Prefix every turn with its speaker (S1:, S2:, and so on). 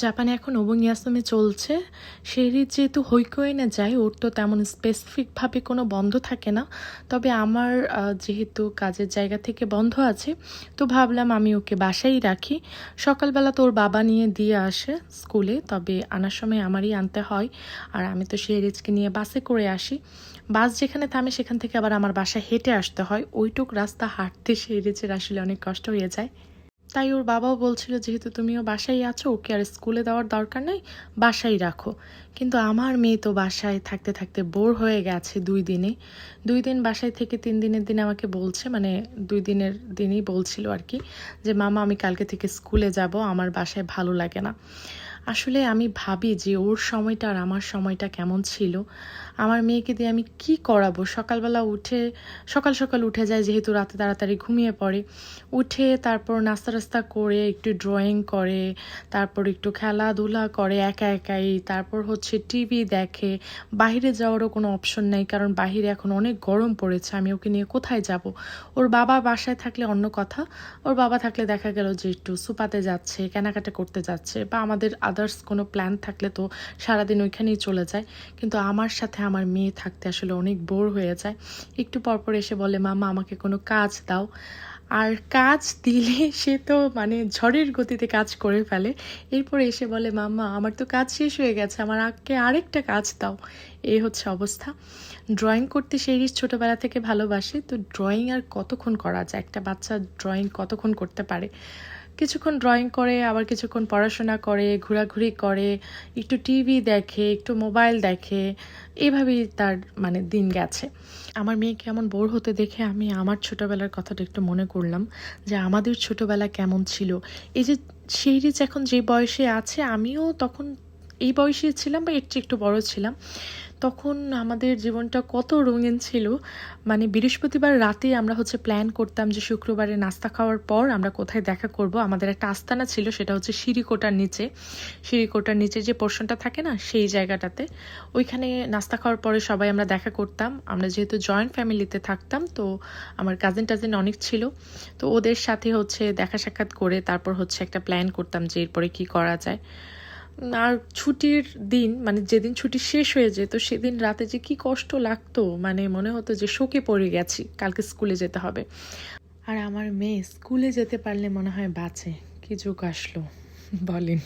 S1: জাপানে এখন ওবংয়াসমে চলছে। সেরির যেহেতু হৈকোয়েনে যায়, ওর তো তেমন স্পেসিফিকভাবে কোনো বন্ধ থাকে না। তবে আমার যেহেতু কাজের জায়গা থেকে বন্ধ আছে, তো ভাবলাম আমি ওকে বাসায় রাখি। সকালবেলা তো ওর বাবা নিয়ে দিয়ে আসে স্কুলে, তবে আনার সময় আমারই আনতে হয়। আর আমি তো শেরিজকে নিয়ে বাসে করে আসি। বাস যেখানে থামে সেখান থেকে আবার আমার বাসায় হেঁটে আসতে হয়। ওইটুক রাস্তা হাঁটতে শেরিজের আসলে অনেক কষ্ট হয়ে যায়। তাই ওর বাবাও বলছিল, যেহেতু তুমিও বাসায় আছো, ওকে আর স্কুলে দেওয়ার দরকার নেই, বাসায় রাখো। কিন্তু আমার মেয়ে তো বাসায় থাকতে থাকতে বোর হয়ে গেছে 2 দিনে। 2 দিন বাসায় থেকে 3 দিনের দিন আমাকে বলছে, মানে 2 দিনের দিনই বলছিল আর কি, যে মামা আমি কালকে থেকে স্কুলে যাব, আমার বাসায় ভালো লাগে না। আসলে আমি ভাবি যে ওর সময়টা আর আমার সময়টা কেমন ছিল। আমার মেয়েকে দিয়ে আমি কি করাবো? সকালবেলা উঠে সকাল সকাল উঠে যায়, যেহেতু রাতে তাড়াতাড়ি ঘুমিয়ে পড়ে। উঠে তারপর নাস্তা টাস্তা করে একটু ড্রয়িং করে, তারপর একটু খেলাধুলা করে একা একাই, তারপর হচ্ছে টিভি দেখে। বাইরে যাওয়ারও কোনো অপশন নাই, কারণ বাইরে এখন অনেক গরম পড়েছে, আমি ওকে নিয়ে কোথায় যাব? ওর বাবা বাসায় থাকলে অন্য কথা। ওর বাবা থাকলে দেখা গেল যে একটু সুপাতে যাচ্ছে, কেনাকাটা করতে যাচ্ছে, বা আমাদের আদার্স কোনো প্ল্যান থাকলে তো সারাদিন ওইখানেই চলে যায়। কিন্তু আমার সাথে আমার মেয়ে থাকতে আসলে অনেক বোর হয়ে যায়। একটু পরপর এসে বলে, মামা আমাকে কোনো কাজ দাও। আর কাজ দিলে সে তো মানে ঝড়ের গতিতে কাজ করে ফেলে। এরপরে এসে বলে, মাম্মা আমার তো কাজ শেষ হয়ে গেছে, আমার আগে আরেকটা কাজ দাও। এই হচ্ছে অবস্থা। ড্রয়িং করতে সেই ছোটোবেলা থেকে ভালোবাসে, তো ড্রয়িং আর কতক্ষণ করা যায়? একটা বাচ্চা ড্রয়িং কতক্ষণ করতে পারে? কিছুক্ষণ ড্রয়িং করে, আবার কিছুক্ষণ পড়াশোনা করে, ঘোরাঘুরি করে, একটু টিভি দেখে, একটু মোবাইল দেখে, এভাবেই তার মানে দিন গেছে। আমার মেয়ে কেমন বোর হতে দেখে আমি আমার ছোটবেলার কথাটা একটু মনে করলাম, যে আমাদের ছোটবেলা কেমন ছিল। এই যে শেহরিজ এখন যে বয়সে আছে, আমিও তখন এই বয়সে ছিলাম, বা এর চেয়ে একটু বড় ছিলাম। তখন আমাদের জীবনটা কত রঙিন ছিল। মানে বৃহস্পতিবার রাতে আমরা হচ্ছে প্ল্যান করতাম যে শুক্রবারে নাস্তা খাওয়ার পর আমরা কোথায় দেখা করব। আমাদের একটা আস্তানা ছিল, সেটা হচ্ছে সিঁড়িকোটার নিচে। সিঁড়িকোটার নিচে যে পোর্শনটা থাকে না, সেই জায়গাটাতে। ওইখানে নাস্তা খাওয়ার পরে সবাই আমরা দেখা করতাম। আমরা যেহেতু জয়েন্ট ফ্যামিলিতে থাকতাম, তো আমার কাজিন টাজিন অনেক ছিল, তো ওদের সাথে হচ্ছে দেখা সাক্ষাৎ করে তারপর হচ্ছে একটা প্ল্যান করতাম যে এরপরে কি করা যায়। আর ছুটির দিন, মানে যেদিন ছুটি শেষ হয়ে যেত, সেদিন রাতে যে কি কষ্ট লাগতো, মানে মনে হতো যে শোকে পড়ে গেছি, কালকে স্কুলে যেতে হবে। আর আমার মেয়ে স্কুলে যেতে পারলে মনে হয় বাঁচে। কি যুগ আসলো বলেন।